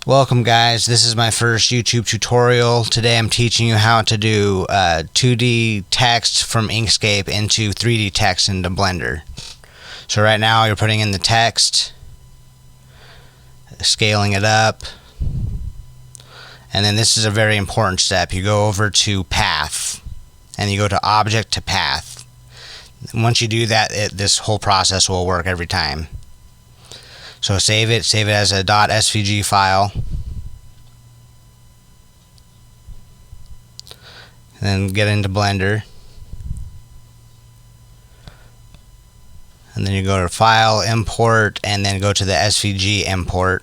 Welcome guys, this is my first YouTube tutorial. Today I'm teaching you how to do 2D text from Inkscape into 3D text into Blender. So right now you're putting in the text, scaling it up, and then this is a very important step. You go over to Path and you go to Object to Path. Once you do that, this whole process will work every time. So save it as a .svg file, then get into Blender, and then you go to File, Import, and then go to the SVG import.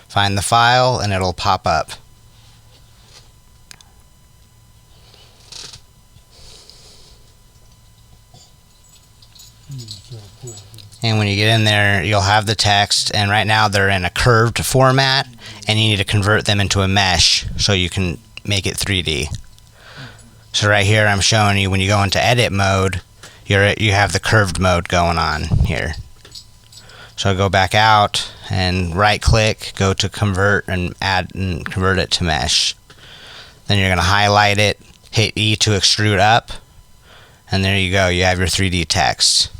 Find the file and it'll pop up. And when you get in there, you'll have the text, and right now they're in a curved format, and you need to convert them into a mesh so you can make it 3D. So right here I'm showing you when you go into edit mode, you have the curved mode going on here. So go back out and right click, go to convert and add and convert it to mesh. Then you're going to highlight it, hit E to extrude up, and there you go, you have your 3D text.